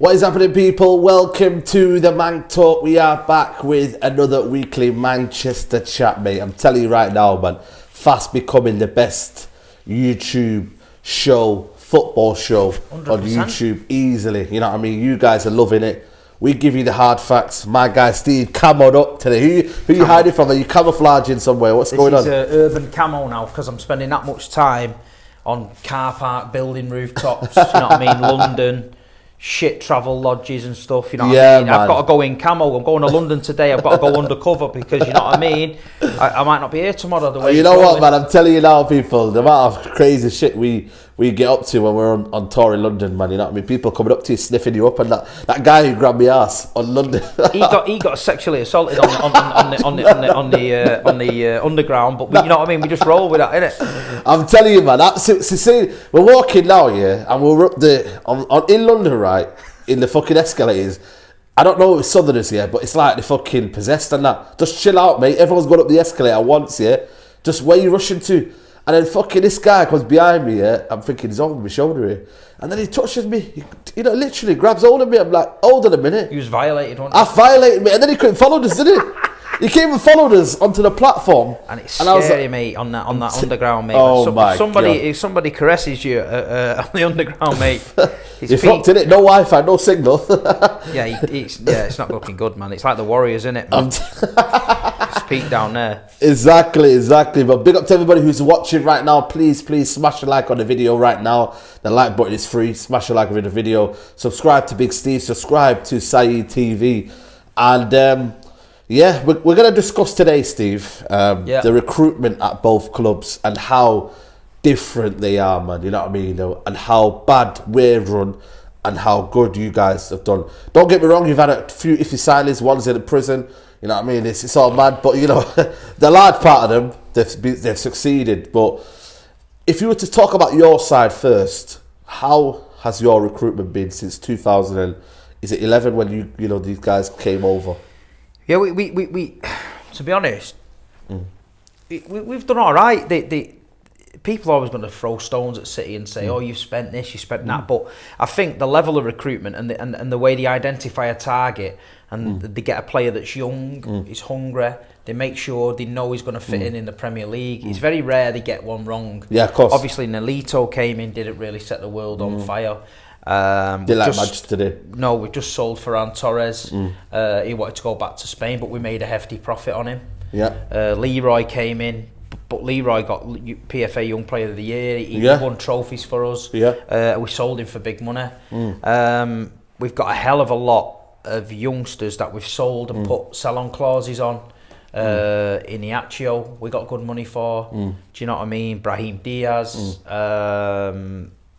What is happening, people? Welcome to the Manc Talk. We are back with another weekly Manchester chat, mate. I'm telling you right now, man, fast becoming the best YouTube show, football show 100%. On YouTube, easily. You know what I mean? You guys are loving it. We give you the hard facts. My guy Steve, come on up today. Who you hiding from? Are you camouflaging somewhere? What's going on? This is urban camo now because I'm spending that much time on car park, building rooftops, you know what I mean? London. Shit travel lodges and stuff, you know what I mean? Man. I've got to go in camo. I'm going to London today. I've got to go undercover because, you know what I mean? I might not be here tomorrow. The way you know what, man? I'm telling you now, people, the amount of crazy shit we get up to when we're on tour in London, man. You know what I mean? People coming up to you, sniffing you up, and that guy who grabbed my ass on London. he got sexually assaulted on the underground, but you know what I mean? We just roll with that, innit? I'm telling you, man. See, we're walking now, yeah, and we're up in London, right? In the fucking escalators. I don't know if it's Southerners here, but it's like they're fucking possessed and that. Just chill out, mate. Everyone's going up the escalator once, yeah. Just where you rushing to? And then fucking this guy comes behind me, yeah. I'm thinking he's over my shoulder here. And then he touches me. He literally grabs hold of me. I'm like, hold on a minute. He was violated, wasn't he? I violated me. And then he couldn't follow us, did he? He came and followed us onto the platform. And it's scary, mate, on that underground, mate. Oh my God. If somebody caresses you on the underground, mate. You're fucked, innit? No Wi-Fi, no signal. It's not looking good, man. It's like the Warriors, innit? It's peak down there. Exactly. But big up to everybody who's watching right now. Please smash a like on the video right now. The like button is free. Smash a like on the video. Subscribe to Big Steve. Subscribe to Saeed TV. And yeah, we're going to discuss today, Steve, the recruitment at both clubs and how different they are, man. You know what I mean? And how bad we're run and how good you guys have done. Don't get me wrong, you've had a few iffy signings, one's in prison. You know what I mean? It's all mad, but you know, the large part of them, they've succeeded. But if you were to talk about your side first, how has your recruitment been since 2011 when you know these guys came over? Yeah, we to be honest, we've done all right. The people are always going to throw stones at City and say, "Oh, you've spent this, you spent that." But I think the level of recruitment and the way they identify a target and they get a player that's young, is hungry. They make sure they know he's going to fit in the Premier League. It's very rare they get one wrong. Yeah, of course. Obviously, Nolito came in, didn't really set the world on fire. Did like Manchester did? No, we just sold Ferran Torres. He wanted to go back to Spain, but we made a hefty profit on him. Yeah. Leroy came in, but Leroy got PFA Young Player of the Year. He won trophies for us. Yeah. We sold him for big money. We've got a hell of a lot of youngsters that we've sold and put sell-on clauses on. Iniacio, we got good money for. Do you know what I mean? Brahim Diaz.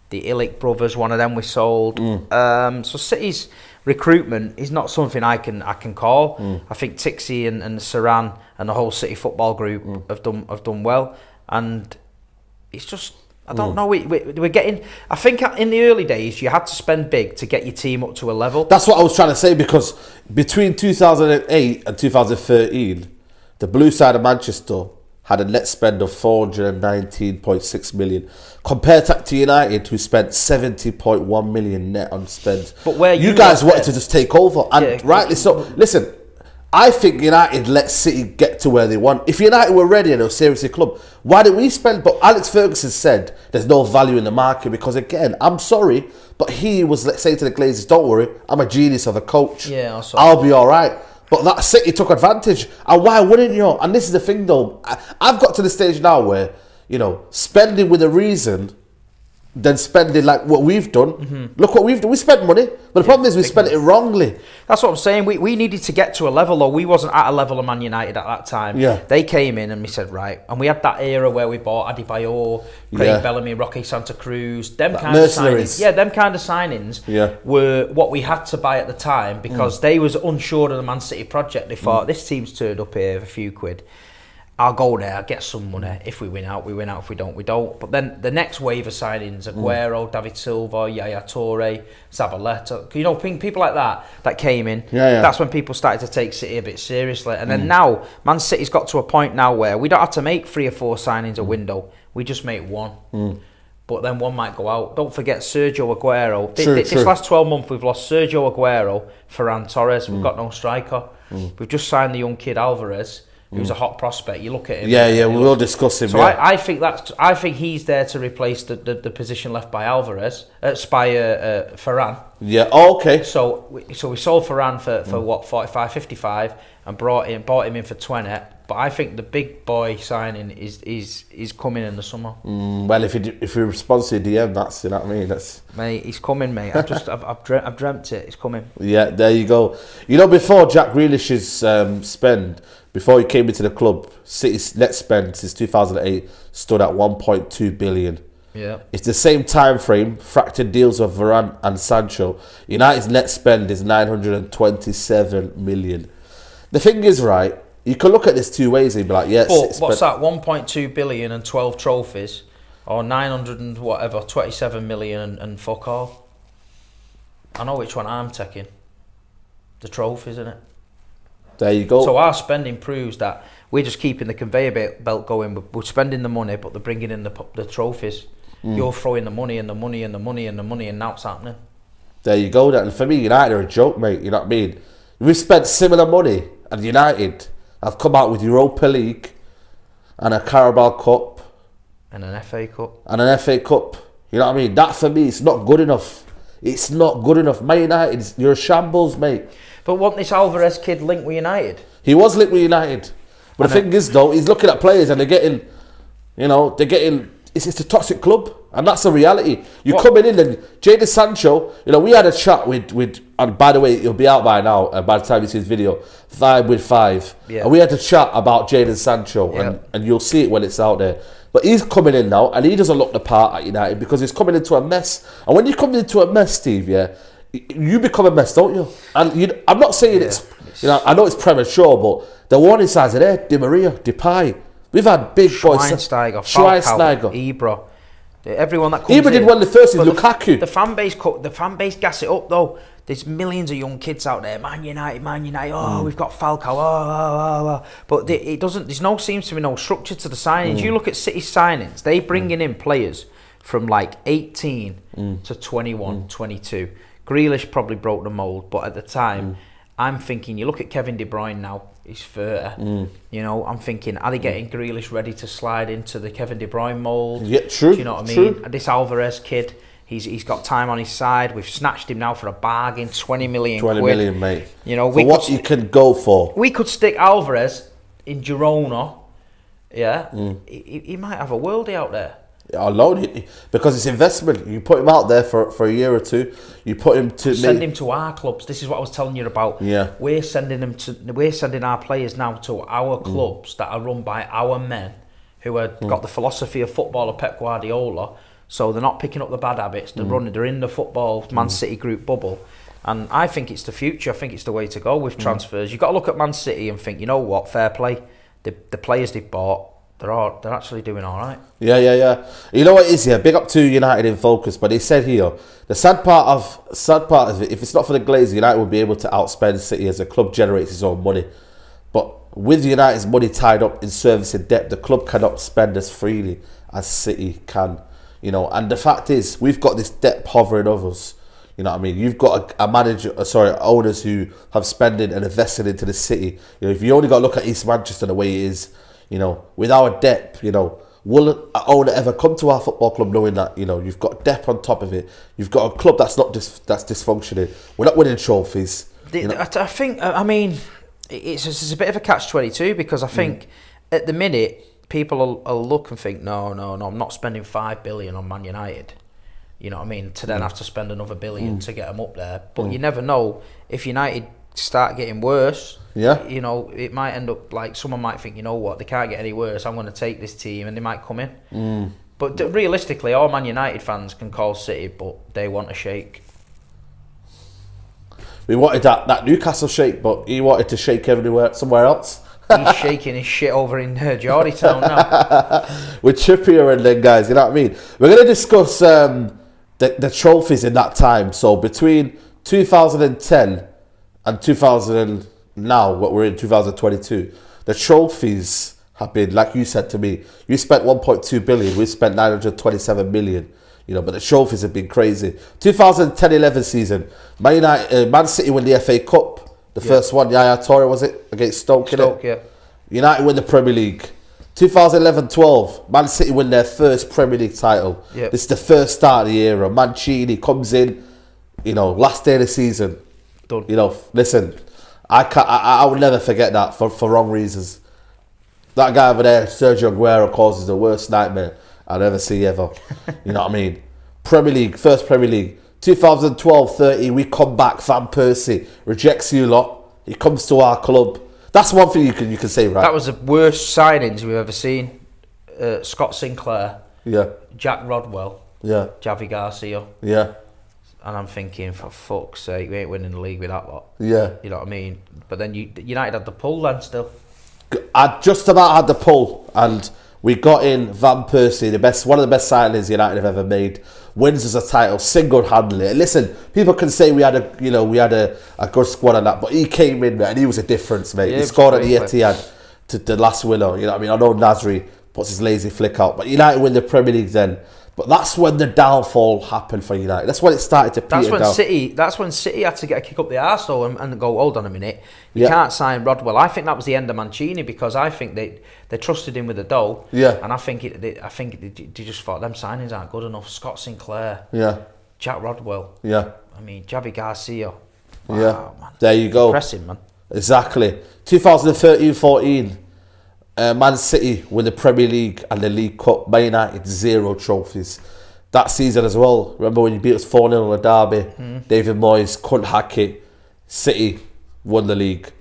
The Illich brothers, one of them we sold. So City's recruitment is not something I can call. I think Tixie and Saran and the whole City football group have done well, and it's just I don't know. We're getting. I think in the early days you had to spend big to get your team up to a level. That's what I was trying to say, because between 2008 and 2013, the blue side of Manchester had a net spend of 419.6 million, compared to United, who spent 70.1 million net on spend. But where you guys wanted to just take over, and rightly so. Listen, I think United let City get to where they want. If United were ready and they were seriously a club, why didn't we spend? But Alex Ferguson said there's no value in the market because, again, I'm sorry, but he was saying to the Glazers, don't worry, I'm a genius of a coach. Yeah, I'll be all right. But that City took advantage. And why wouldn't you? And this is the thing, though. I've got to the stage now where, you know, spending with a reason than spending like what we've done. Look what we've done. We spent money. But the problem is we spent it wrongly. That's what I'm saying. We needed to get to a level, though. We wasn't at a level of Man United at that time. Yeah. They came in and we said, right. And we had that era where we bought Adebayor, Craig Bellamy, Roque Santa Cruz. Them kind of signings. Yeah, them kind of signings were what we had to buy at the time, because they was unsure of the Man City project. They thought, this team's turned up here for a few quid. I'll go there, I'll get some money. If we win out, we win out. If we don't, we don't. But then the next wave of signings, Aguero, David Silva, Yaya Toure, Zabaleta, you know, people like that came in. That's when people started to take City a bit seriously. And then now, Man City's got to a point now where we don't have to make 3 or 4 signings a window. We just make one. but then one might go out. Don't forget Sergio Aguero. True. This last 12 months, we've lost Sergio Aguero, Ferran Torres. We've got no striker. We've just signed the young kid Alvarez, who's a hot prospect. You look at him. Yeah, we will discuss him. So I think he's there to replace the position left by Alvarez, by Ferran. Yeah. Oh, okay. So we sold Ferran for what, 45, 55, and bought him in for 20. But I think the big boy signing is coming in the summer. Well, if he responds to your DM, that's, you know what I mean. Mate, he's coming, mate. I've dreamt it. It's coming. Yeah, there you go. You know, before Jack Grealish's spend, before he came into the club, City's net spend since 2008 stood at 1.2 billion. Yeah, it's the same time frame. Fractured deals with Varane and Sancho. United's net spend is 927 million. The thing is, right, you can look at this two ways and be like, yes. But what's that? 1.2 billion and 12 trophies, or 900 and whatever, 27 million and fuck all. I know which one I'm taking. The trophies, isn't it? There you go. So our spending proves that we're just keeping the conveyor belt going. We're spending the money, but they're bringing in the trophies. You're throwing the money and the money and the money and the money, and now it's happening. There you go. And for me, United are a joke, mate. You know what I mean? We've spent similar money, and United have come out with Europa League and a Carabao Cup and an FA Cup. You know what I mean? That for me, it's not good enough. It's not good enough. Man United, you're a shambles, mate. But wasn't this Alvarez kid linked with United? He was linked with United. But the thing is, though, he's looking at players and they're getting, it's a toxic club. And that's the reality. You're coming in and Jadon Sancho, we had a chat with and by the way, it'll be out by now, by the time you see this video, 5 with 5. Yeah. And we had a chat about Jadon Sancho, and you'll see it when it's out there. But he's coming in now, and he doesn't look the part at United because he's coming into a mess. And when you come into a mess, Steve, you become a mess, don't you? And I'm not saying I know it's premature, but the warning signs are there. Di Maria, Depay. We've had big boys. Schweinsteiger, Ibra. Everyone that comes Ibra did one of the first is Lukaku. The fan base gas it up though. There's millions of young kids out there. Man United. Oh, we've got Falcao. Oh. But it doesn't. Seems to be no structure to the signings. You look at City's signings. They bringing in players from like 18 to 21, 22. Grealish probably broke the mould, but at the time, I'm thinking. You look at Kevin De Bruyne now. He's 30. I'm thinking, are they getting Grealish ready to slide into the Kevin De Bruyne mould? Yeah, true. Do you know what I mean? This Alvarez kid, he's got time on his side. We've snatched him now for a bargain, 20 million quid. 20 million, mate. For what you can go for. We could stick Alvarez in Girona. Yeah, he might have a worldie out there. Alone, because it's investment. You put him out there for a year or two. You put him to send him to our clubs. This is what I was telling you about. Yeah, we're sending our players now to our clubs that are run by our men who have got the philosophy of football of Pep Guardiola. So they're not picking up the bad habits. They're in the football Man City group bubble, and I think it's the future. I think it's the way to go with transfers. You've got to look at Man City and think, you know what, fair play. The players they've bought. They're actually doing all right. Yeah. You know what it is here? Big up to United in focus. But they said here, the sad part of it, if it's not for the Glazers, United will be able to outspend City as the club generates its own money. But with United's money tied up in servicing debt, the club cannot spend as freely as City can. And the fact is, we've got this debt hovering over us. You know what I mean? You've got owners who have spending and invested into the city. If you only got to look at East Manchester the way it is, with our debt, will an owner ever come to our football club knowing that, you've got debt on top of it? You've got a club that's that's dysfunctioning. We're not winning trophies. I think, it's a bit of a catch-22 because I think at the minute, people will look and think, no, I'm not spending 5 billion on Man United. You know what I mean? To then have to spend another billion to get them up there. But you never know if United start getting worse. Yeah. It might end up like someone might think, you know what, they can't get any worse. I'm going to take this team, and they might come in. But realistically, all Man United fans can call City, but they want a shake. We wanted that Newcastle shake, but he wanted to shake everywhere, somewhere else. He's shaking his shit over in Geordie Town now. With Trippier and then guys, you know what I mean? We're going to discuss the trophies in that time. So between 2010 and 2000 now, what we're in 2022, the trophies have been, like you said to me, you spent 1.2 billion, we spent 927 million. You know, but the trophies have been crazy. 2010-11 season, Man City win the FA Cup. The first one, Yaya Toure, was it? Against Stoke, yeah. United win the Premier League. 2011-12, Man City win their first Premier League title. Yep. This is the first start of the era. Mancini comes in, you know, last day of the season. Done. You know, listen, I would never forget that for wrong reasons. That guy over there, Sergio Aguero, causes the worst nightmare I'll ever see ever. You know what I mean? Premier League, first Premier League. 2012-13, we come back. Van Persie rejects you lot. He comes to our club. That's one thing you can say, right? That was the worst signings we've ever seen. Scott Sinclair. Yeah. Jack Rodwell. Yeah. Javi Garcia. Yeah. And I'm thinking, for fuck's sake, we ain't winning the league with that lot. Yeah. You know what I mean? But then United had the pull then still. I just about had the pull, and we got in Van Persie, one of the best signings United have ever made. Wins us a title single-handedly. Listen, people can say we had a good squad and that, but he came in and he was a difference, mate. Yeah, he scored at the Etihad to the last winner. You know what I mean? I know Nasri puts his lazy flick out, but United win the Premier League then. But that's when the downfall happened for United. That's when it started to peter down. That's when City had to get a kick up the arse though and go, hold on a minute, you can't sign Rodwell. I think that was the end of Mancini, because I think they trusted him with the dough. Yeah. And I think they just thought them signings aren't good enough. Scott Sinclair. Yeah. Jack Rodwell. Yeah. I mean, Javi Garcia. Wow, yeah. Man. There you go. Impressive, man. Exactly. 2013-14. Man City win the Premier League and the League Cup. Man United 0 trophies. That season as well. Remember when you beat us 4-0 in a derby? David Moyes couldn't hack it. City won the league.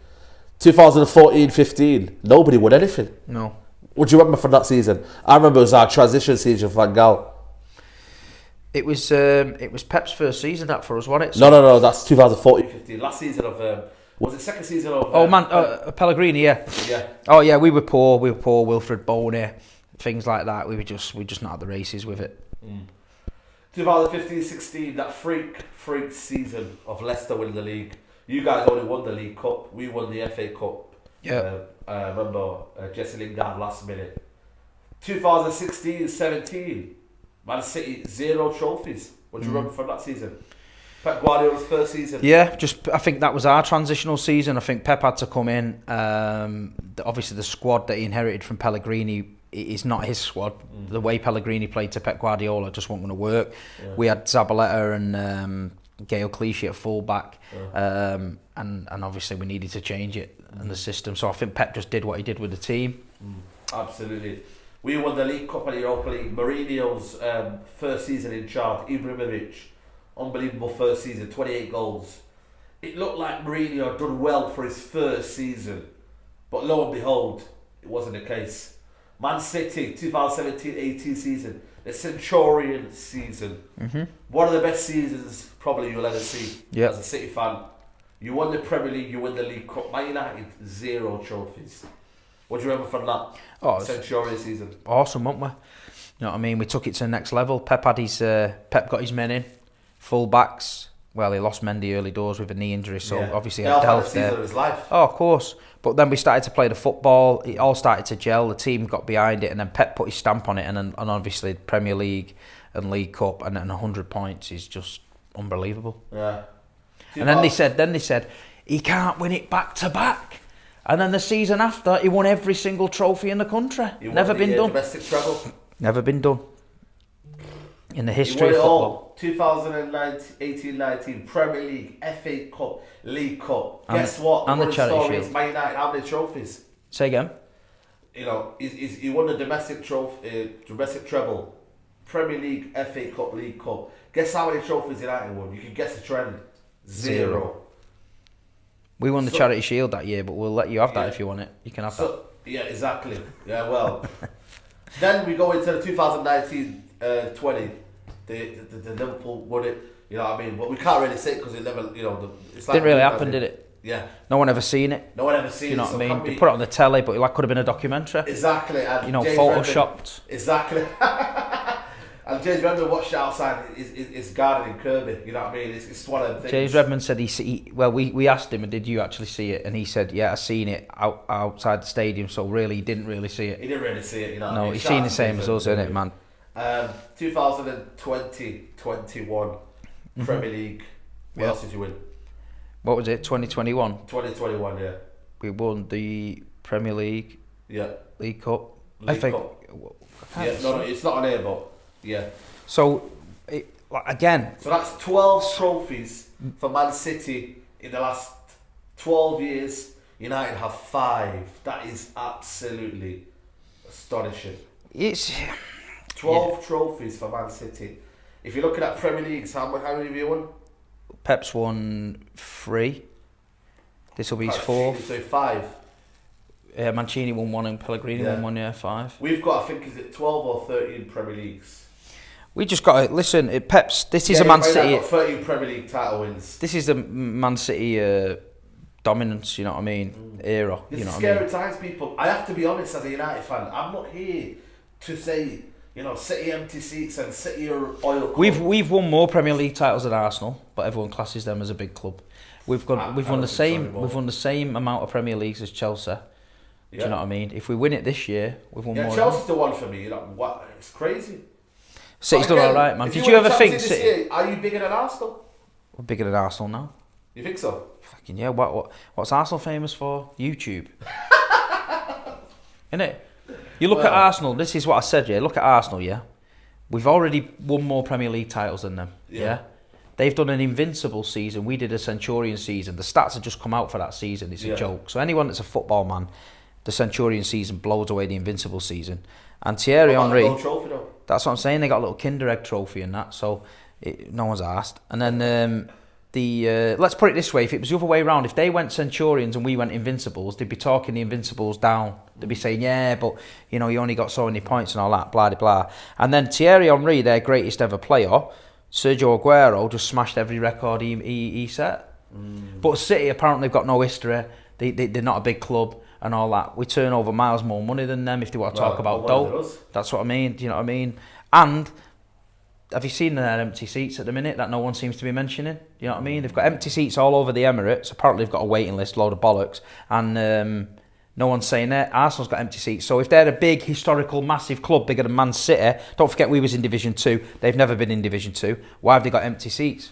2014-15. Nobody won anything. No. What do you remember from that season? I remember it was our transition season for Van Gaal. It was Pep's first season that for us, wasn't it? So no. That's 2014-15. Last season of... was it second season of... Pellegrini, yeah. Yeah. Oh, yeah, we were poor. Wilfred Boney, things like that. We just not at the races with it. 2015-16, that freak season of Leicester winning the league. You guys only won the League Cup. We won the FA Cup. Yeah. I remember Jesse Lingard last minute. 2016-17, Man City 0 trophies. What do you remember from that season? Pep Guardiola's first season. Yeah, I think that was our transitional season. I think Pep had to come in. Obviously, the squad that he inherited from Pellegrini is not his squad. The way Pellegrini played to Pep Guardiola just wasn't going to work. Yeah. We had Zabaleta and Gael Clichy at full-back, and obviously we needed to change it and the system. So I think Pep just did what he did with the team. Absolutely. We won the League Cup and the Europa League. Mourinho's first season in charge, Ibrahimovic, unbelievable first season, 28 goals. It looked like Mourinho had done well for his first season, but lo and behold, it wasn't the case. Man City, 2017-18 season, the Centurion season. One of the best seasons probably you'll ever see as a City fan. You won the Premier League, you win the League Cup. Man United, 0 trophies. What do you remember from that Centurion season? Awesome, weren't we? You know what I mean? We took it to the next level. Pep got his men in, full backs. Well, he lost Mendy early doors with a knee injury, so obviously had health there. Of his life. Oh, of course. But then we started to play the football. It all started to gel. The team got behind it, and then Pep put his stamp on it. And obviously Premier League and League Cup, and 100 points is just unbelievable. Yeah. And then they said he can't win it back to back. And then the season after, he won every single trophy in the country. Never been done. Domestic treble. Never been done. In the history of football. 2018-19 Premier League, FA Cup, League Cup. Guess what? And the Charity Shield. Man United, how many trophies? Say again. You know, he won the domestic treble, Premier League, FA Cup, League Cup. Guess how many trophies United won? You can guess the trend. 0. We won the Charity Shield that year, but we'll let you have that if you want it. You can have that. Yeah, exactly. Yeah, well. Then we go into the 2019-20. The Liverpool won it. You know what I mean? But we can't really say it because it never, it's like... Didn't really happen, did it? Yeah. No one ever seen it. No one ever seen it. You know what I mean? They put it on the telly, but it could have been a documentary. Exactly. And photoshopped. Exactly. And James Redmond watched it outside his garden in Kirby. You know what I mean? It's one of the things. James Redmond said we asked him, did you actually see it? And he said, yeah, I seen it outside the stadium. So really, he didn't really see it. He didn't really see it, you know. No, he's seen the same as us, isn't it, man? 2020-21 Premier League. What else did you win? What was it? 2021. 2021, yeah. We won the Premier League. Yeah. League Cup. League Cup. Yeah, no, it's not on air, but yeah. So, again. So that's 12 trophies for Man City in the last 12 years. United have 5. That is absolutely astonishing. It's 12 trophies for Man City. If you're looking at Premier Leagues, how many have you won? Pep's won 3. This will be his 4th. So 5. Mancini won 1 and Pellegrini won 1, 5. We've got, I think, is it 12 or 13 Premier Leagues? We just got to listen. Pep's. This is a Man City. Got 13 Premier League title wins. This is the Man City dominance. You know what I mean? Era. It's you know scary what I mean? times, people. I have to be honest as a United fan. I'm not here to say, you know, City empty seats and City are oil. Club. We've won more Premier League titles than Arsenal, but everyone classes them as a big club. We've won the same amount of Premier Leagues as Chelsea. Do you know what I mean? If we win it this year, we've won more. Chelsea's the one for me. You know what? It's crazy. City's done all right, man. Did you ever think City? Year, are you bigger than Arsenal? We're bigger than Arsenal now. You think so? Fucking yeah. What's Arsenal famous for? YouTube. Innit? You look at Arsenal. This is what I said. Yeah. Look at Arsenal. Yeah. We've already won more Premier League titles than them. Yeah. They've done an invincible season. We did a Centurion season. The stats have just come out for that season. It's a joke. So anyone that's a football man, the Centurion season blows away the invincible season. And Thierry Henry. That's what I'm saying. They got a little Kinder Egg trophy and that. So no one's asked. And then let's put it this way: if it was the other way around, if they went Centurions and we went Invincibles, they'd be talking the Invincibles down. They'd be saying, yeah, but you know, you only got so many points and all that, blah blah. And then Thierry Henry, their greatest ever player, Sergio Aguero, just smashed every record he set. But City apparently have got no history. They're not a big club and all that. We turn over miles more money than them if they want to talk about dough. That's what I mean. Do you know what I mean? And have you seen their empty seats at the minute that no one seems to be mentioning? Do you know what I mean? They've got empty seats all over the Emirates. Apparently they've got a waiting list, load of bollocks. And no one's saying that. Arsenal's got empty seats. So if they're a big, historical, massive club, bigger than Man City, don't forget we was in Division 2. They've never been in Division 2. Why have they got empty seats?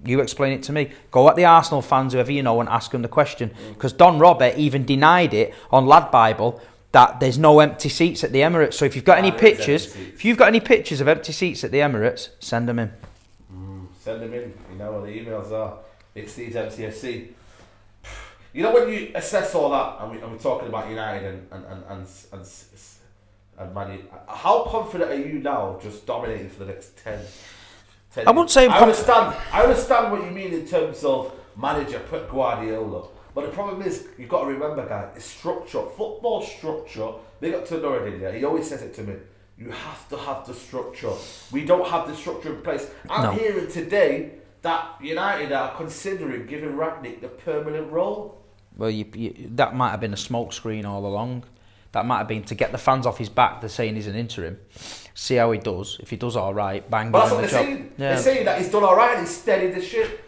You explain it to me. Go at the Arsenal fans, whoever you know, and ask them the question. Because Don Robert even denied it on Lad Bible that there's no empty seats at the Emirates. So if you've got any pictures, of empty seats at the Emirates, send them in. Send them in. You know what the emails are. It's these MCFC. You know when you assess all that, and we're talking about United and Man U, how confident are you now just dominating for the next 10 I wouldn't say I understand what you mean in terms of manager Pep Guardiola, but the problem is you've got to remember, guys, it's structure, football structure. They got to Nuruddin, yeah. He always says it to me. You have to have the structure. We don't have the structure in place. I'm hearing today that United are considering giving Rangnick the permanent role. Well, that might have been a smokescreen all along. That might have been to get the fans off his back. They're saying he's an interim. See how he does. If he does all right, bang. But that's what they're saying. Yeah. They're saying that he's done all right and he's steadied the ship.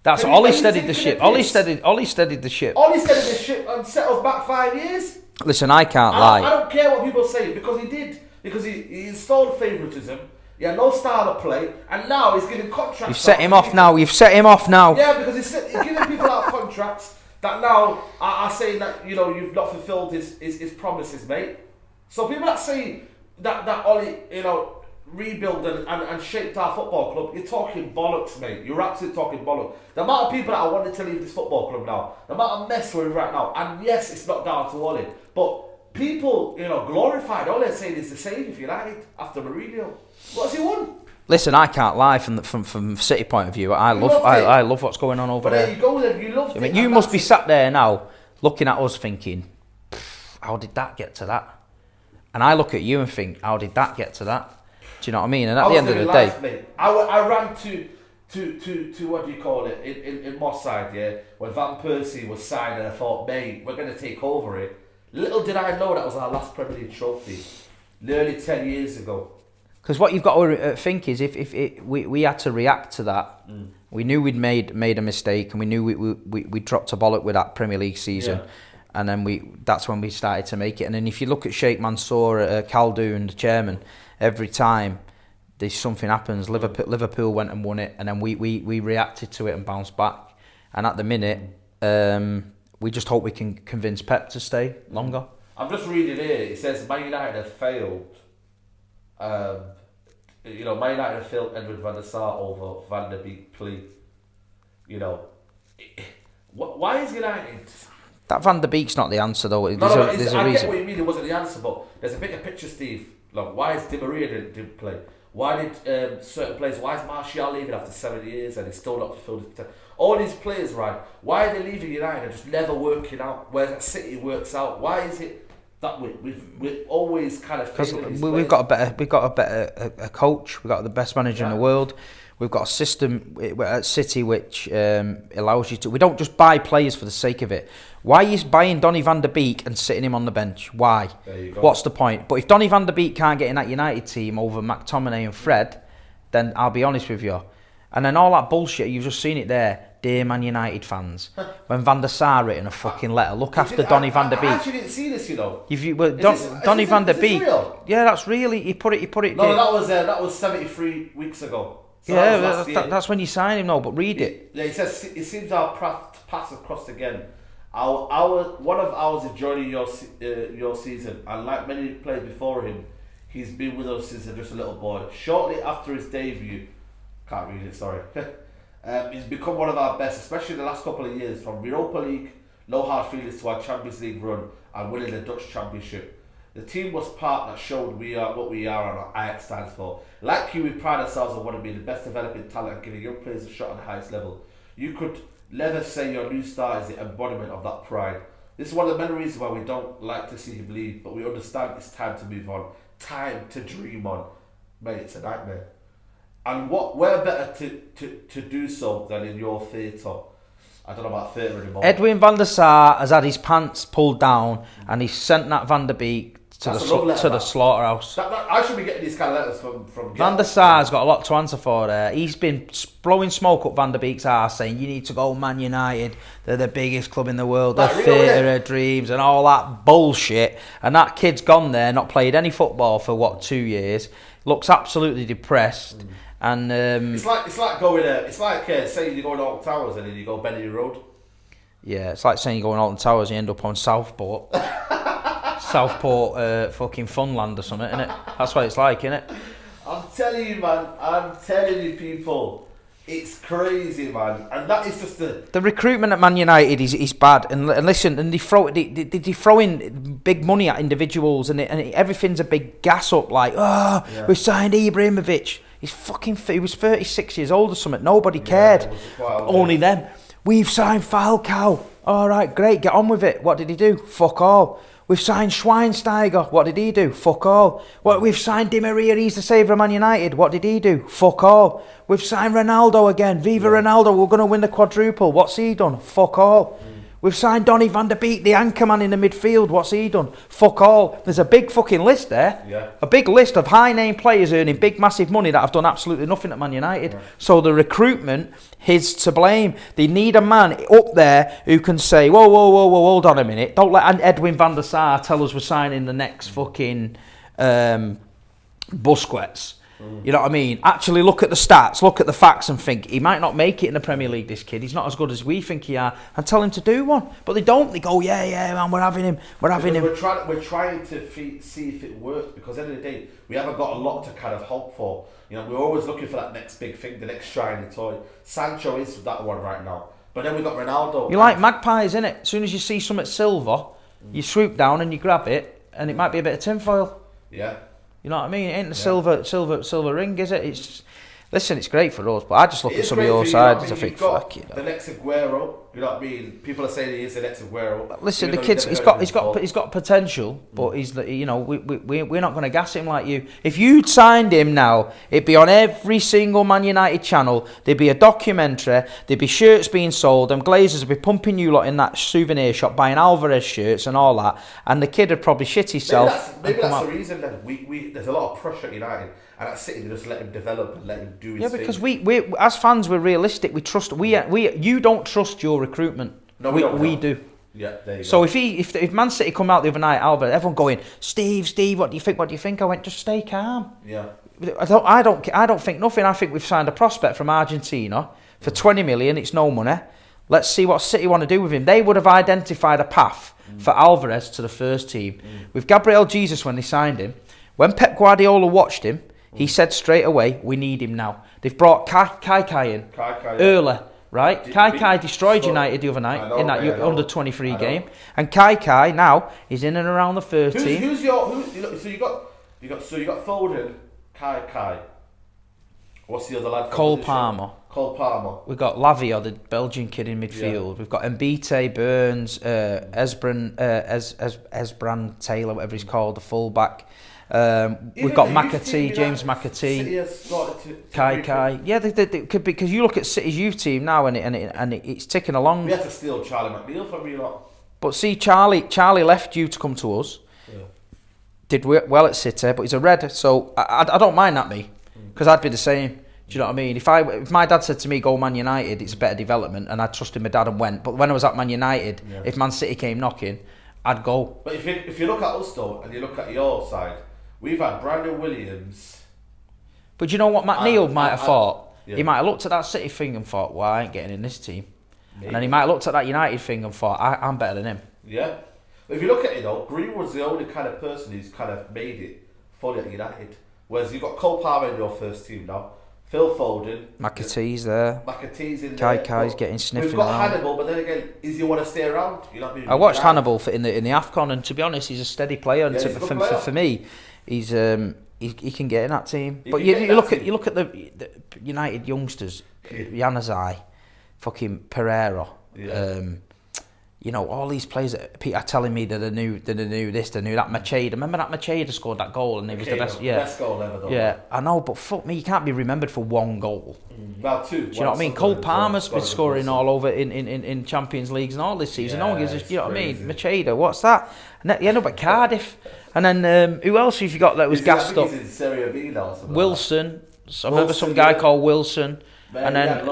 That's Ollie steadied the ship. Ollie steadied the ship. Ollie steadied the ship and set us back 5 years. Listen, I can't lie. I don't care what people say because he did. Because he installed favouritism. He had no style of play, and now he's giving contracts. You've set him off now. Yeah, because he's giving people out contracts that now are saying that, you know, you've not fulfilled his promises, mate. So people that say that Ollie, you know, rebuild and shaped our football club, you're talking bollocks, mate. You're absolutely talking bollocks. The amount of people that are wanting to leave this football club now, the amount of mess we're in right now, and yes, it's not down to Ollie, but people, you know, glorified Ollie, saying he's the same if you like after Mourinho. What's he won? Listen, I can't lie from City point of view. I love what's going on over there. There you go, then. You love it. I mean, you must be sat there now, looking at us, thinking, "How did that get to that?" And I look at you and think, "How did that get to that?" Do you know what I mean? And at the end of the day, mate. I ran to what do you call it in Moss Side, yeah, when Van Persie was signed, and I thought, mate, we're going to take over it. Little did I know that was our last Premier League trophy, nearly 10 years ago. Because what you've got to think is, if we had to react to that, we knew we'd made a mistake, and we knew we dropped a bollock with that Premier League season, and then that's when we started to make it. And then if you look at Sheikh Mansour, Khaldoon, the chairman, every time there's something happens, Liverpool went and won it, and then we reacted to it and bounced back. And at the minute, we just hope we can convince Pep to stay longer. I'm just reading here. It says Man United have failed. Man United have failed Edwin van der Sar over Van der Beek plea. Why is United? That Van der Beek's not the answer, though. There's a I reason. get what you mean. It wasn't the answer, but there's a bigger picture, Steve. Like, why is Di Maria didn't play? Why did certain players? Why is Martial leaving after 7 years and he's still not fulfilled his potential? All these players, right? Why are they leaving United and just never working out? Whereas at City works out. Why is it that we've always kind of because we've got a better coach. We've got the best manager in the world. We've got a system at City which allows you to. We don't just buy players for the sake of it. Why are you buying Donny van der Beek and sitting him on the bench? Why? What's the point? But if Donny van der Beek can't get in that United team over McTominay and Fred, then I'll be honest with you. And then all that bullshit, you've just seen it there. Dear Man United fans, when Van der Sar written a fucking letter, look after Donny van der Beek. I actually didn't see this, Donny van der Beek. Yeah, that's really. He put it. No, that was 73 weeks ago. So that's when you sign him, but read it. Yeah, he says it seems our paths have crossed again. One of ours is joining your season, and like many players before him, he's been with us since just a little boy. Shortly after his debut, can't read it. Sorry. He's become one of our best, especially in the last couple of years, from Europa League, no hard feelings, to our Champions League run and winning the Dutch Championship. The team was part that showed we are what we are and what Ajax stands for. Like you, we pride ourselves on wanting to be the best developing talent and giving young players a shot at the highest level. You could never say your new star is the embodiment of that pride. This is one of the many reasons why we don't like to see him leave, but we understand it's time to move on, time to dream on. Mate, it's a nightmare. And where better to do so than in your theatre? I don't know about theatre anymore. Edwin van der Sar has had his pants pulled down and he's sent that Van der Beek to the slaughterhouse. I should be getting these kind of letters from Van der Sar's got a lot to answer for there. He's been blowing smoke up Van der Beek's arse, saying you need to go Man United, they're the biggest club in the world, they're theatre of dreams and all that bullshit. And that kid's gone there, not played any football for 2 years, looks absolutely depressed. And it's like going saying you go on Alton Towers and then you go Benny Road. Yeah, it's like saying you go on Alton Towers and you end up on Southport. Southport fucking Funland or something, innit? That's what it's like, innit? I'm telling you, man. I'm telling you, people. It's crazy, man. And that is just the recruitment at Man United is bad. And listen, and they throw in big money at individuals, and everything's a big gas up. Like, we signed Ibrahimovic. He was 36 years old or something. Nobody cared. Only them. We've signed Falcao. All right, great. Get on with it. What did he do? Fuck all. We've signed Schweinsteiger. What did he do? Fuck all. We've signed Di Maria. He's the savior of Man United. What did he do? Fuck all. We've signed Ronaldo again. Viva Ronaldo. We're going to win the quadruple. What's he done? Fuck all. We've signed Donny van der Beek, the anchorman in the midfield. What's he done? Fuck all. There's a big fucking list there. Yeah. A big list of high-name players earning big, massive money that have done absolutely nothing at Man United. Right. So the recruitment is to blame. They need a man up there who can say, whoa, hold on a minute. Don't let Edwin van der Sar tell us we're signing the next fucking Busquets. You know what I mean? Actually look at the stats, look at the facts and think, he might not make it in the Premier League, this kid. He's not as good as we think he are. And tell him to do one. But they don't. They go, yeah, man, we're having him. We're trying to see if it works, because at the end of the day, we haven't got a lot to kind of hope for. You know, we're always looking for that next big thing, the next shiny toy. Sancho is that one right now. But then we've got Ronaldo. You like magpies, innit? As soon as you see something silver, you swoop down and you grab it, and it might be a bit of tinfoil. Yeah. You know what I mean? It ain't the silver ring, is it? Listen, it's great for us, but I just look at some of your sides and I think, fuck you. The next Aguero, you know what I mean? People are saying he is the next Aguero. Listen, the kid's he's got potential, but he's we're not going to gas him like you. If you'd signed him now, it'd be on every single Man United channel. There'd be a documentary. There'd be shirts being sold, and Glazers would be pumping you lot in that souvenir shop buying Alvarez shirts and all that. And the kid would probably shit himself. Maybe that's the reason then. There's a lot of pressure at United. And at City, they just let him develop and let him do his thing. Yeah, because we as fans, we're realistic. We trust. You don't trust your recruitment. No, we do. Yeah, there you so go. if Man City come out the other night, Albert, everyone going, Steve, what do you think? What do you think? I went, just stay calm. Yeah. I don't think nothing. I think we've signed a prospect from Argentina for 20 million. It's no money. Let's see what City want to do with him. They would have identified a path for Alvarez to the first team. With Gabriel Jesus, when they signed him, when Pep Guardiola watched him, he said straight away, we need him now. They've brought Kai in early, right? Kai destroyed United the other night in that under-23 game. And Kai now is in and around the first team. So you got Foden, Kai. What's the other lad? Cole Palmer. We've got Lavia, the Belgian kid in midfield. Yeah. We've got Mbite, Burns, Esbran Taylor, whatever he's called, the fullback. We've got McAtee, James McAtee, Kai. Yeah, they could be, because you look at City's youth team now, and it's ticking along. We had to steal Charlie McNeil from you lot. But see, Charlie left you to come to us. Yeah. Did well at City, but he's a red, so I don't mind that, me, because I'd be the same. Do you know what I mean? If my dad said to me, go Man United, it's a better development, and I trusted my dad and went. But when I was at Man United, if Man City came knocking, I'd go. But if you look at us though, and you look at your side, we've had Brandon Williams. But you know what McNeil might have thought? Yeah. He might have looked at that City thing and thought, well, I ain't getting in this team. Maybe. And then he might have looked at that United thing and thought, I'm better than him. Yeah. But if you look at it though, Greenwood's the only kind of person who's kind of made it fully at United. Whereas you've got Cole Palmer in your first team now. Phil Foden. McAtee's there. McAtee's in there. Kai's getting sniffing around. We've got around. Hannibal, but then again, is he want to stay around? You know what I mean? I watched Hannibal in the AFCON, and to be honest, he's a steady player. And for me, he's he can get in that team. But you look at the United youngsters, Januzaj, fucking Pereira. Yeah. You know, all these players that Pete are telling me that they knew this, they knew that. Macheda, remember that Macheda scored that goal and he was the best. Yeah, best goal ever. Though. Yeah, I know, but fuck me, you can't be remembered for one goal. Well, two. Do you know what I mean? Cole Palmer's been scoring all over in Champions Leagues and all this season. No one gives a, you know what I mean? Macheda, what's that? And then, but Cardiff, and then who else have you got that was gassed up? He's in Serie B now. Wilson. So I remember some guy called Wilson, and then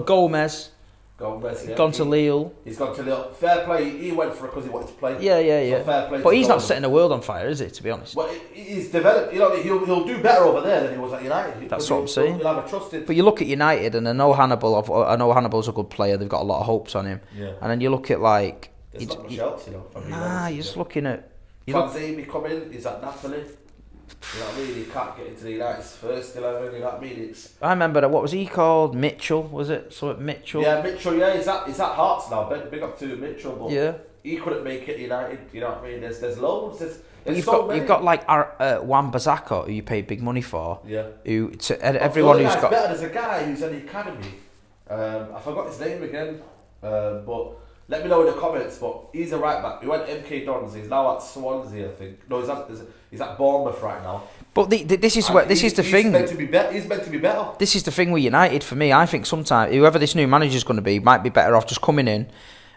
Gomez. Gone to Lille. He's gone to Lille. Fair play. He went for it because he wanted to play. Yeah. So fair play. But he's not setting the world on fire, is it? To be honest. Well, he's developed. You know, he'll do better over there than he was at United. That's what I'm saying. He'll have a trusted. But you look at United, and I know Hannibal's a good player. They've got a lot of hopes on him. Yeah. And then you look at like. There's not much else, you know. You're just looking at. Fanzini come in. He's at Napoli. You know what I mean? He can't get into the United's first 11. You know what I mean? I remember that. What was he called? Mitchell, was it? So Mitchell. Yeah, Mitchell. Yeah, he's at Hearts now. Big up to Mitchell, but yeah, he couldn't make it United. You know what I mean? There's loads. You've got like Wan-Bissaka, who you pay big money for. Yeah. Everyone who's got. Better. There's a guy who's in the academy. I forgot his name again, but. Let me know in the comments, but he's a right back. He went MK Dons. He's now at Swansea, I think. No, he's at Bournemouth right now. But this is the thing. He's meant to be better. This is the thing with United for me. I think sometimes whoever this new manager's going to be might be better off just coming in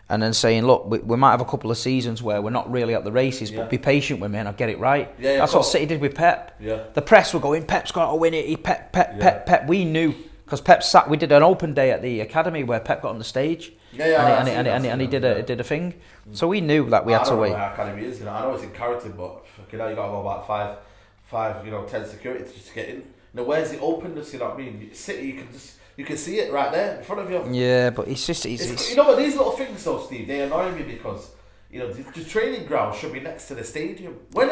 and then saying, look, we might have a couple of seasons where we're not really at the races, but be patient with me and I'll get it right. Yeah, that's what City did with Pep. Yeah. The press were going, Pep's got to win it. Pep. We knew. Because Pep we did an open day at the academy where Pep got on the stage, and he did a thing. So we knew that we had to wait. I don't know where academy is, you know. I know it's in Carrington, but you know, you got to go about 10 security just to get in. You know, where's the openness? You know what I mean? City, you can see it right there in front of you. Yeah, but it's you know what? These little things, though, Steve, they annoy me because. You know, the training ground should be next to the stadium. I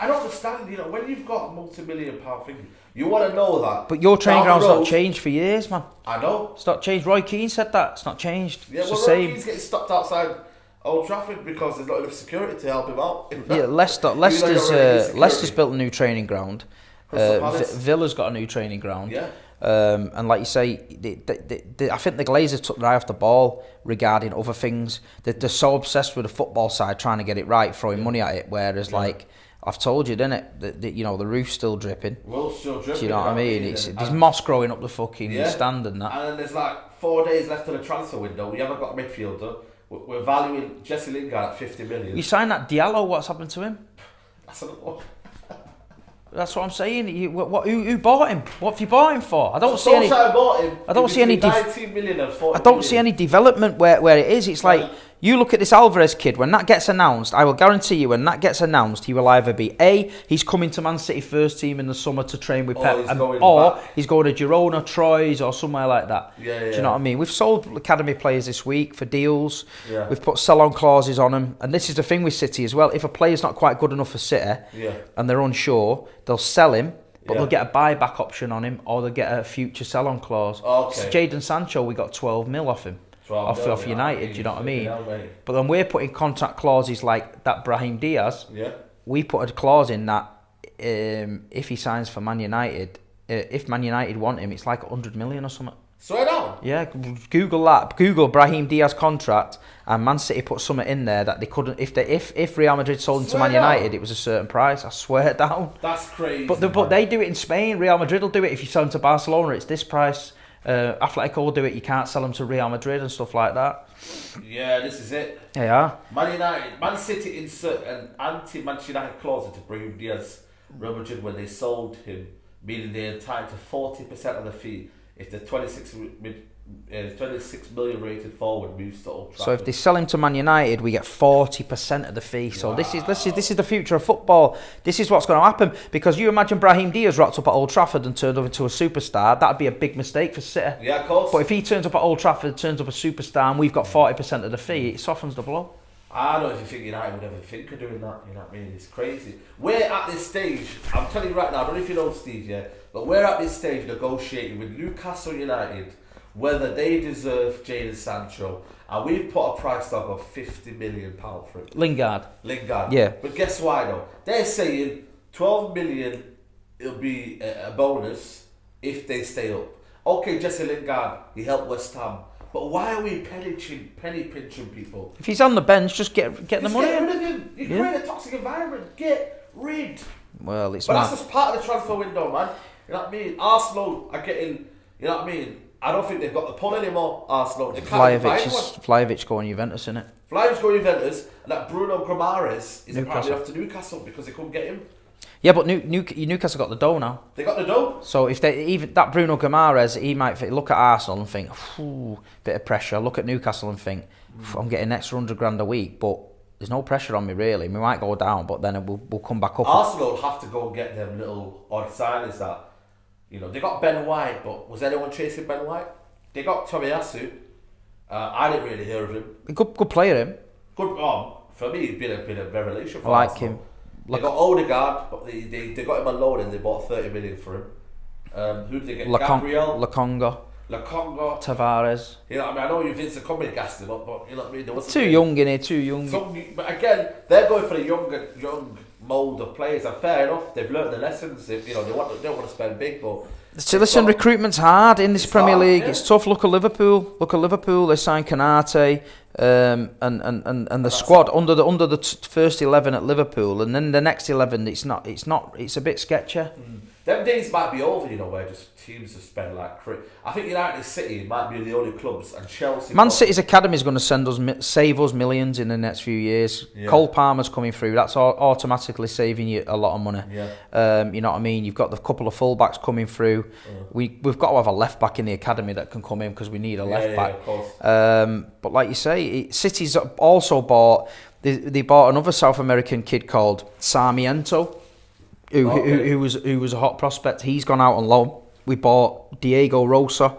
don't understand, you know, when you've got a multi-million-pound thing, you want to know that. But your training ground's not changed for years, man. I know. It's not changed. Roy Keane said that. It's not changed. Yeah, it's well, the same. Roy Keane's getting stopped outside Old Trafford because there's not enough security to help him out. Yeah, Leicester's built a new training ground. Villa's got a new training ground. Yeah. And like you say, I think the Glazers took their eye off the ball regarding other things. They're so obsessed with the football side, trying to get it right, throwing money at it. Whereas, like I've told you, didn't it? That you know the roof's still dripping. Well, still dripping. Do you know what I mean? There's moss growing up the fucking stand and that. And then there's like 4 days left of the transfer window. We haven't got a midfielder. We're valuing Jesse Lingard at 50 million. You signed that Diallo. What's happened to him? That's another one. That's what I'm saying. Who bought him? What have you bought him for? I don't see any. Bought him. I don't see any. 19 million and 40 I don't million. see any development where it is. It's like you look at this Alvarez kid. When that gets announced, I will guarantee you, when that gets announced, he will either be he's coming to Man City first team in the summer to train with Pep, or he's going to Girona, Troyes, or somewhere like that. Yeah. Do you know what I mean? We've sold academy players this week for deals. Yeah. We've put sell-on clauses on them, and this is the thing with City as well. If a player's not quite good enough for City, and they're unsure, they'll sell him. But they'll get a buyback option on him, or they'll get a future sell-on clause. Okay. So Jadon Sancho, we got 12 mil off him, off United. Do you know what I mean? But then we're putting contract clauses like that. Brahim Diaz. Yeah. We put a clause in that if he signs for Man United, if Man United want him, it's like 100 million or something. Swear down. Yeah, Google that. Google Brahim Diaz contract, and Man City put something in there that they couldn't. If Real Madrid sold him to Man United, it was a certain price. I swear down. That's crazy. But they do it in Spain. Real Madrid will do it. If you sell him to Barcelona, it's this price. Atletico will do it. You can't sell him to Real Madrid and stuff like that. Yeah, this is it. Yeah. Man City insert an anti-Manchester United clause into Brahim Diaz Real Madrid when they sold him, meaning they're entitled to 40% of the fee if the 26 million rated forward moves to Old Trafford. So if they sell him to Man United, we get 40% of the fee. So this is the future of football. This is what's going to happen, because you imagine Brahim Diaz rocked up at Old Trafford and turned up into a superstar. That'd be a big mistake for City. Yeah, of course. But if he turns up at Old Trafford, turns up a superstar, and we've got 40% of the fee, it softens the blow. I don't know if you think United would ever think of doing that. You know what I mean? It's crazy. We're at this stage, I'm telling you right now, I don't know if you know Steve yet, but we're at this stage negotiating with Newcastle United whether they deserve Jadon Sancho, and we've put a price tag of £50 million for it. Lingard. Yeah. But guess why though? They're saying 12 million, it'll be a bonus if they stay up. Okay, Jesse Lingard, he helped West Ham. But why are we penny pinching people? If he's on the bench, just get the money. Get rid of him. You create a toxic environment. Get rid. Well, it's. But that's just part of the transfer window, man. You know what I mean? Arsenal are getting. You know what I mean? I don't think they've got the pull anymore. Arsenal. Vlahovic going Juventus, innit? Vlahovic going Juventus, and that Bruno Guimaraes is apparently off to Newcastle because they couldn't get him. Yeah, but Newcastle got the dough now. They got the dough. So if they even that Bruno Guimaraes, he might look at Arsenal and think, bit of pressure. Look at Newcastle and think, I'm getting an extra 100 grand a week, but there's no pressure on me really. We might go down, but then we'll come back up. Arsenal have to go and get them little odd signings that, you know, they got Ben White, but was anyone chasing Ben White? They got Tomiyasu. I didn't really hear of him. Good player, him. Good. For me, been a revelation. For I like Arsenal. him. They got Odegaard, but they got him on loan and they bought 30 million for him. Who did they get? Gabriel, Laconga, Tavares. You know what I mean? I know you Vincent Company gassed him up, but you know what I mean? There was too young in here, too young. But again, they're going for the young mould of players, and fair enough. They've learned the lessons. They don't want to spend big, but. So listen, recruitment's hard in this Premier League. It's tough. Look at Liverpool. They signed Canate, and the squad under the first 11 at Liverpool, and then the next 11. It's a bit sketchy. Them days might be over, you know, where just teams just spend like crazy. I think United City might be the only clubs, and Chelsea. Man City's academy is going to save us millions in the next few years. Yeah. Cole Palmer's coming through. That's automatically saving you a lot of money. Yeah. You know what I mean? You've got the couple of fullbacks coming through. We've got to have a left back in the academy that can come in because we need a left back. Of course. But like you say, City's also bought. They bought another South American kid called Sarmiento. Who was a hot prospect. He's gone out on loan. We bought Diego Rosa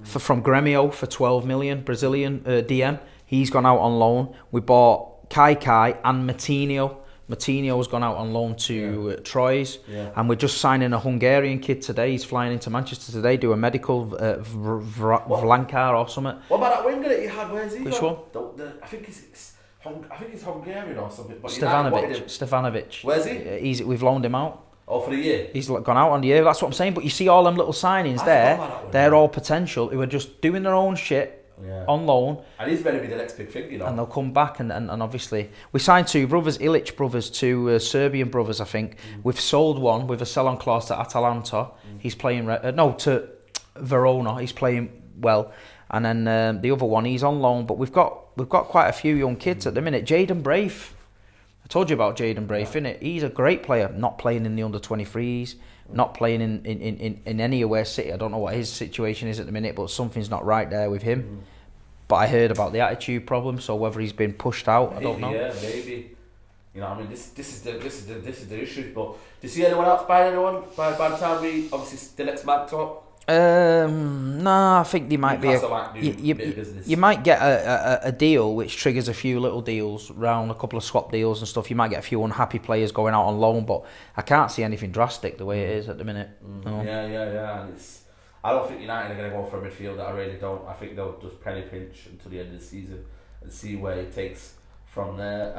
from Grêmio for 12 million, Brazilian DM. He's gone out on loan. We bought Kai and Matinho. Matinho's gone out on loan to Troyes. Yeah. And we're just signing a Hungarian kid today. He's flying into Manchester today, do a medical Vlankar or something. What about that winger that you had? Where's he? Which one? I think he's Hungarian or something. But Stefanovic. Where's he? We've loaned him out. Oh, for the year? He's gone out on the year. That's what I'm saying. But you see all them little signings they're all potential who are just doing their own shit on loan. And he's going to be the next big thing, you know. And they'll come back and obviously... We signed two brothers, Ilic brothers, two Serbian brothers, I think. We've sold one with a sell-on clause to Atalanta. He's playing... to Verona. He's playing well. And then the other one, he's on loan. But we've got quite a few young kids at the minute. Jaden Braith. I told you about Jaden Braith, innit? He's a great player, not playing in the under-23s, not playing in any away City. I don't know what his situation is at the minute, but something's not right there with him. But I heard about the attitude problem, so whether he's been pushed out, I don't know. Yeah, maybe. You know, I mean, this is the issue. But do you see anyone else buying anyone by the time we obviously the next Manc talk? Nah, I think there might be you might get a deal which triggers a few little deals round, a couple of swap deals and stuff. You might get a few unhappy players going out on loan, but I can't see anything drastic the way it is at the minute. No. Yeah. And I don't think United are going to go for a midfielder. I really don't. I think they'll just penny pinch until the end of the season and see where it takes from there.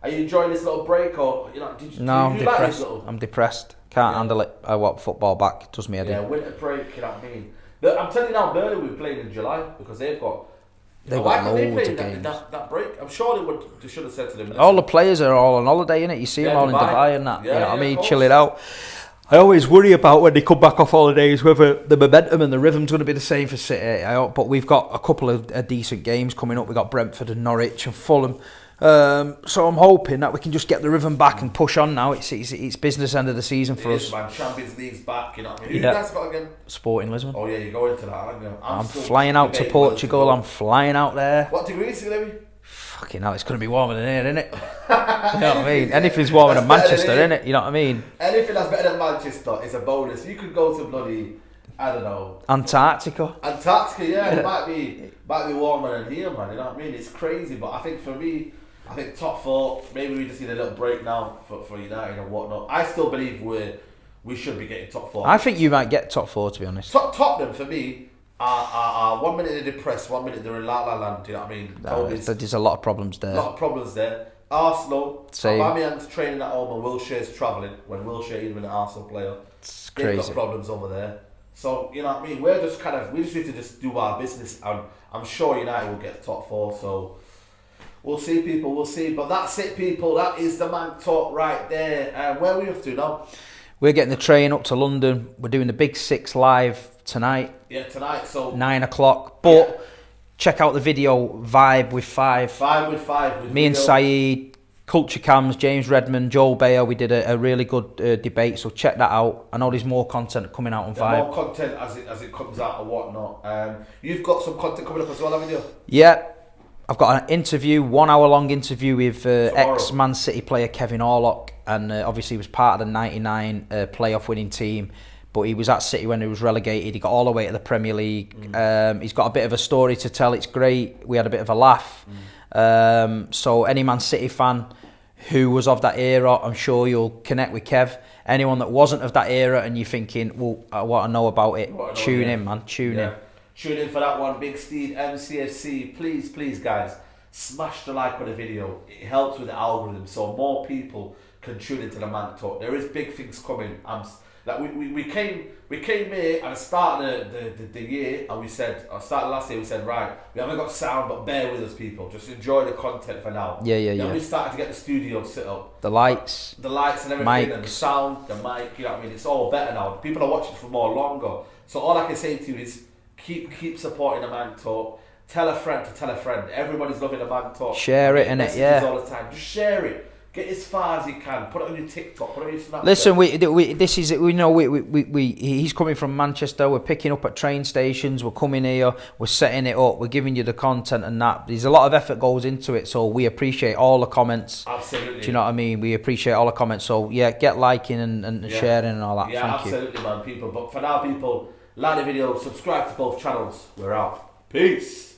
Are you enjoying this little break, or I'm depressed. I'm depressed. Can't handle it. I want football back. It does me head in. Yeah, winter break. You know what I mean? I'm telling you now, Burnley will be playing in July because they've got loads of games. That break. I'm sure they should have said to them. All the players are all on holiday, innit? You see them all in Dubai and that. You know what I mean? Chilling out. I always worry about when they come back off holidays whether the momentum and the rhythm's going to be the same for City. But we've got a couple of decent games coming up. We've got Brentford and Norwich and Fulham. So I'm hoping that we can just get the rhythm back and push on now. It's business end of the season for us. Man, Champions League's back, you know what I mean? Who you guys got again? Sporting Lisbon. Oh yeah, you're going to that, aren't you? I'm flying out to Portugal. I'm flying out there. What degrees are you living? Fucking hell, it's going to be warmer than here, isn't it? You know what I mean? Anything's warmer than Manchester, isn't it? You know what I mean? Anything that's better than Manchester is a bonus. You could go to bloody, I don't know, Antarctica, yeah. It might be warmer than here, man. You know what I mean? It's crazy, but I think for me, I think top four. Maybe we just need a little break now for United and whatnot. I still believe we should be getting top four. I think you might get top four, to be honest. Tottenham for me are 1 minute they're depressed, 1 minute they're in la la land. You know what I mean? There's a lot of problems there. Arsenal, same. Aubameyang's training at home and Wilshere's travelling. When Wilshere even an Arsenal player, it's crazy. They've got problems over there. So you know what I mean? We just need to just do our business, and I'm sure United will get top four. So. We'll see, people, we'll see. But that's it, people. That is the Manc talk right there. Where are we off to now? We're getting the train up to London. We're doing the Big Six live tonight. Yeah, tonight. So 9 o'clock. But check out the video Vibe with Five. Vibe with Five. Me and Saeed, Culture Cams, James Redmond, Joel Bayer. We did a really good debate. So check that out. I know there's more content coming out on Vibe. More content as it comes out and whatnot. You've got some content coming up as well, haven't you? Yeah. I've got an interview, 1 hour long interview with ex-Man City player Kevin Orlock, and obviously he was part of the 99 playoff winning team, but he was at City when he was relegated. He got all the way to the Premier League. He's got a bit of a story to tell. It's great. We had a bit of a laugh. So any Man City fan who was of that era, I'm sure you'll connect with Kev. Anyone that wasn't of that era and you're thinking, well, I want to know about it, tune in, man. Tune in. Tune in for that one. Big Steve, MCFC. Please, guys, smash the like on the video. It helps with the algorithm, so more people can tune into the Manc talk. There is big things coming. We came here at the start of the year, and we said, last year, we said, right, we haven't got sound, but bear with us, people. Just enjoy the content for now. Yeah. We started to get the studio set up. The lights and everything, mics. and the sound, the mic. You know what I mean? It's all better now. People are watching for more longer. So all I can say to you is, keep supporting the Manc talk. Tell a friend to tell a friend. Everybody's loving the Manc talk. Share it, innit? Yeah. All the time. Just share it. Get as far as you can. Put it on your TikTok. Put it on your Snapchat. Listen, he's coming from Manchester. We're picking up at train stations. We're coming here. We're setting it up. We're giving you the content and that. There's a lot of effort goes into it. So we appreciate all the comments. Absolutely. Do you know what I mean? We appreciate all the comments. So yeah, get liking and sharing and all that. Yeah, Thank absolutely, man, people. But for now, people, like the video, subscribe to both channels. We're out. Peace.